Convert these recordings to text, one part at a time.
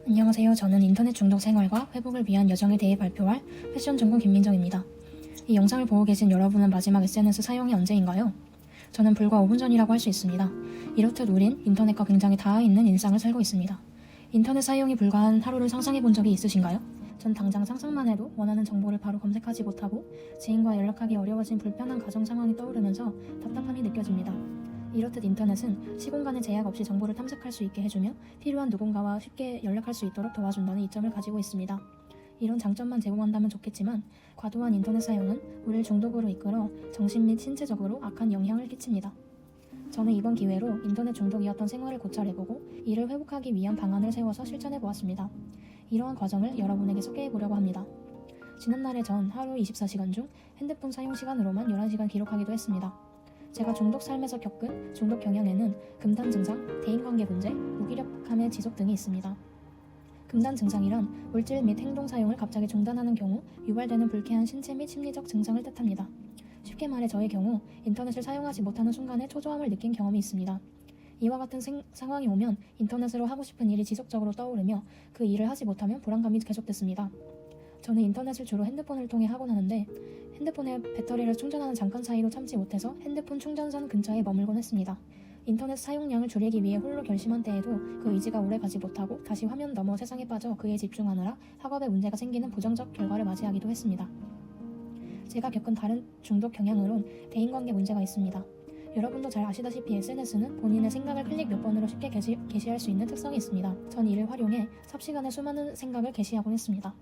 안녕하세요. 저는 인터넷 중독 생활과 회복을 위한 여정에 대해 발표할 패션 전공 김민정입니다. 이 영상을 보고 계신 여러분은 마지막 SNS 사용이 언제인가요? 저는 불과 5분 전이라고 할 수 있습니다. 이렇듯 우린 인터넷과 굉장히 닿아 있는 일상을 살고 있습니다. 인터넷 사용이 불과한 하루를 상상해 본 적이 있으신가요? 전 당장 상상만 해도 원하는 정보를 바로 검색하지 못하고 지인과 연락하기 어려워진 불편한 가정 상황이 떠오르면서 답답함이 느껴집니다. 이렇듯 인터넷은 시공간의 제약 없이 정보를 탐색할 수 있게 해주며 필요한 누군가와 쉽게 연락할 수 있도록 도와준다는 이점을 가지고 있습니다. 이런 장점만 제공한다면 좋겠지만 과도한 인터넷 사용은 우리를 중독으로 이끌어 정신 및 신체적으로 악한 영향을 끼칩니다. 저는 이번 기회로 인터넷 중독이었던 생활을 고찰해보고 이를 회복하기 위한 방안을 세워서 실천해보았습니다. 이러한 과정을 여러분에게 소개해보려고 합니다. 지난날에 전 하루 24시간 중 핸드폰 사용 시간으로만 11시간 기록하기도 했습니다. 제가 중독 삶에서 겪은 중독 경향에는 금단 증상, 대인관계 문제, 무기력함의 지속 등이 있습니다. 금단 증상이란 물질 및 행동 사용을 갑자기 중단하는 경우 유발되는 불쾌한 신체 및 심리적 증상을 뜻합니다. 쉽게 말해 저의 경우 인터넷을 사용하지 못하는 순간에 초조함을 느낀 경험이 있습니다. 이와 같은 상황이 오면 인터넷으로 하고 싶은 일이 지속적으로 떠오르며 그 일을 하지 못하면 불안감이 계속됐습니다. 저는 인터넷을 주로 핸드폰을 통해 하곤 하는데 핸드폰의 배터리를 충전하는 잠깐 사이도 참지 못해서 핸드폰 충전선 근처에 머물곤 했습니다. 인터넷 사용량을 줄이기 위해 홀로 결심한 때에도 그 의지가 오래 가지 못하고 다시 화면 너머 세상에 빠져 그에 집중하느라 학업에 문제가 생기는 부정적 결과를 맞이하기도 했습니다. 제가 겪은 다른 중독 경향으론 대인관계 문제가 있습니다. 여러분도 잘 아시다시피 SNS는 본인의 생각을 클릭 몇 번으로 쉽게 게시할 수 있는 특성이 있습니다. 전 이를 활용해 삽시간에 수많은 생각을 게시하곤 했습니다.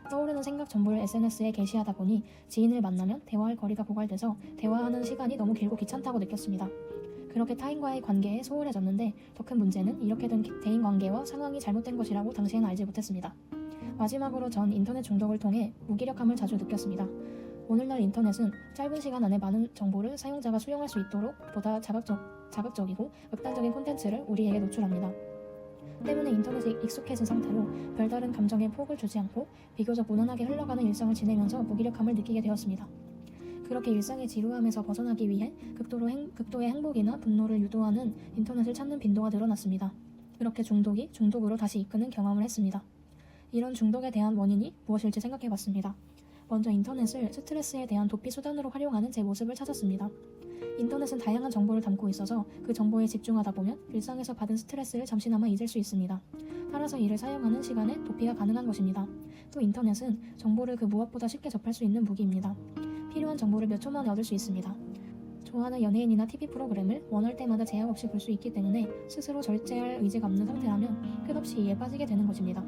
떠오르는 생각 전부를 SNS에 게시하다 보니 지인을 만나면 대화할 거리가 고갈돼서 대화하는 시간이 너무 길고 귀찮다고 느꼈습니다. 그렇게 타인과의 관계에 소홀해졌는데 더 큰 문제는 이렇게 된 대인관계와 상황이 잘못된 것이라고 당시에는 알지 못했습니다. 마지막으로 전 인터넷 중독을 통해 무기력함을 자주 느꼈습니다. 오늘날 인터넷은 짧은 시간 안에 많은 정보를 사용자가 수용할 수 있도록 보다 자극적이고 극단적인 콘텐츠를 우리에게 노출합니다. 때문에 인터넷에 익숙해진 상태로 별다른 감정에 폭을 주지 않고 비교적 무난하게 흘러가는 일상을 지내면서 무기력함을 느끼게 되었습니다. 그렇게 일상의 지루함에서 벗어나기 위해 극도의 행복이나 분노를 유도하는 인터넷을 찾는 빈도가 늘어났습니다. 그렇게 중독이 중독으로 다시 이끄는 경험을 했습니다. 이런 중독에 대한 원인이 무엇일지 생각해봤습니다. 먼저 인터넷을 스트레스에 대한 도피 수단으로 활용하는 제 모습을 찾았습니다. 인터넷은 다양한 정보를 담고 있어서 그 정보에 집중하다 보면 일상에서 받은 스트레스를 잠시나마 잊을 수 있습니다. 따라서 이를 사용하는 시간에 도피가 가능한 것입니다. 또 인터넷은 정보를 그 무엇보다 쉽게 접할 수 있는 무기입니다. 필요한 정보를 몇 초 만에 얻을 수 있습니다. 좋아하는 연예인이나 TV 프로그램을 원할 때마다 제약 없이 볼 수 있기 때문에 스스로 절제할 의지가 없는 상태라면 끝없이 이에 빠지게 되는 것입니다.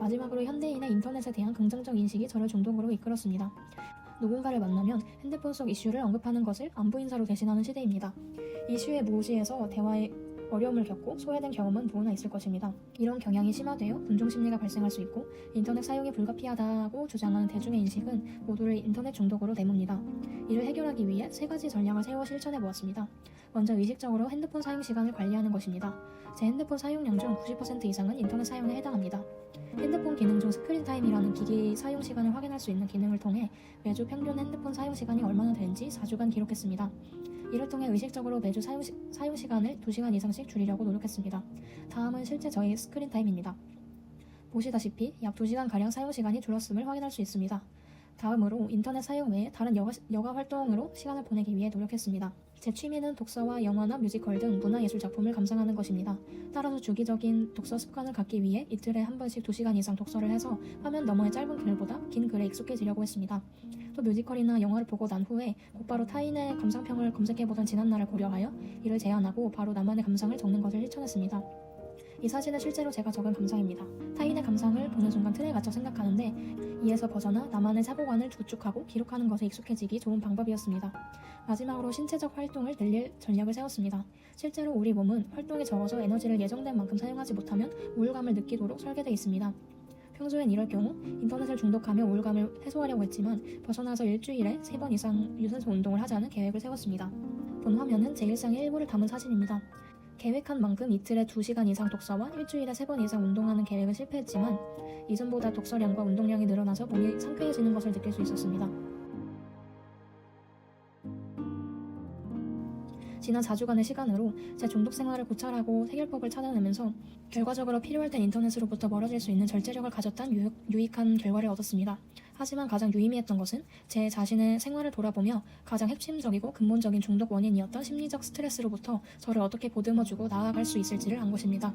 마지막으로 현대인의 인터넷에 대한 긍정적 인식이 저를 중독으로 이끌었습니다. 누군가를 만나면 핸드폰 속 이슈를 언급하는 것을 안부 인사로 대신하는 시대입니다. 이슈에 무시해서 대화에 어려움을 겪고 소외된 경험은 누구나 있을 것입니다. 이런 경향이 심화되어 분종심리가 발생할 수 있고 인터넷 사용이 불가피하다고 주장하는 대중의 인식은 모두를 인터넷 중독으로 내몬니다. 이를 해결하기 위해 3가지 전략을 세워 실천해 보았습니다. 먼저 의식적으로 핸드폰 사용 시간을 관리하는 것입니다. 제 핸드폰 사용량 중 90% 이상은 인터넷 사용에 해당합니다. 핸드폰 기능 중 스크린타임이라는 기기 사용 시간을 확인할 수 있는 기능을 통해 매주 평균 핸드폰 사용 시간이 얼마나 되는지 4주간 기록했습니다. 이를 통해 의식적으로 매주 사용 시간을 2시간 이상씩 줄이려고 노력했습니다. 다음은 실제 저의 스크린타임입니다. 보시다시피 약 2시간가량 사용 시간이 줄었음을 확인할 수 있습니다. 다음으로 인터넷 사용 외에 다른 여가 활동으로 시간을 보내기 위해 노력했습니다. 제 취미는 독서와 영화나 뮤지컬 등 문화예술 작품을 감상하는 것입니다. 따라서 주기적인 독서 습관을 갖기 위해 이틀에 한 번씩 2시간 이상 독서를 해서 화면 너머의 짧은 글보다 긴 글에 익숙해지려고 했습니다. 또 뮤지컬이나 영화를 보고 난 후에 곧바로 타인의 감상평을 검색해보던 지난날을 고려하여 이를 제안하고 바로 나만의 감상을 적는 것을 실천했습니다. 이 사진은 실제로 제가 적은 감상입니다. 타인의 감상을 보는 순간 틀에 갇혀 생각하는데 이에서 벗어나 나만의 사고관을 구축하고 기록하는 것에 익숙해지기 좋은 방법이었습니다. 마지막으로 신체적 활동을 늘릴 전략을 세웠습니다. 실제로 우리 몸은 활동이 적어서 에너지를 예정된 만큼 사용하지 못하면 우울감을 느끼도록 설계되어 있습니다. 평소엔 이럴 경우 인터넷을 중독하며 우울감을 해소하려고 했지만 벗어나서 일주일에 3번 이상 유산소 운동을 하자는 계획을 세웠습니다. 본 화면은 제 일상의 일부를 담은 사진입니다. 계획한 만큼 이틀에 2시간 이상 독서와 일주일에 3번 이상 운동하는 계획은 실패했지만 이전보다 독서량과 운동량이 늘어나서 몸이 상쾌해지는 것을 느낄 수 있었습니다. 지난 4주간의 시간으로 제 중독 생활을 고찰하고 해결법을 찾아내면서 결과적으로 필요할 땐 인터넷으로부터 멀어질 수 있는 절제력을 가졌다는 유익한 결과를 얻었습니다. 하지만 가장 유의미했던 것은 제 자신의 생활을 돌아보며 가장 핵심적이고 근본적인 중독 원인이었던 심리적 스트레스로부터 저를 어떻게 보듬어주고 나아갈 수 있을지를 안 것입니다.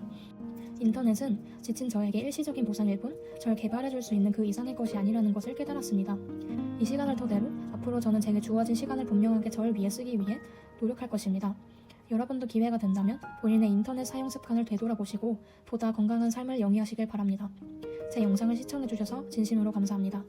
인터넷은 지친 저에게 일시적인 보상일 뿐 절 개발해줄 수 있는 그 이상의 것이 아니라는 것을 깨달았습니다. 이 시간을 토대로 앞으로 저는 제게 주어진 시간을 분명하게 저를 위해 쓰기 위해 노력할 것입니다. 여러분도 기회가 된다면 본인의 인터넷 사용 습관을 되돌아보시고 보다 건강한 삶을 영위하시길 바랍니다. 제 영상을 시청해주셔서 진심으로 감사합니다.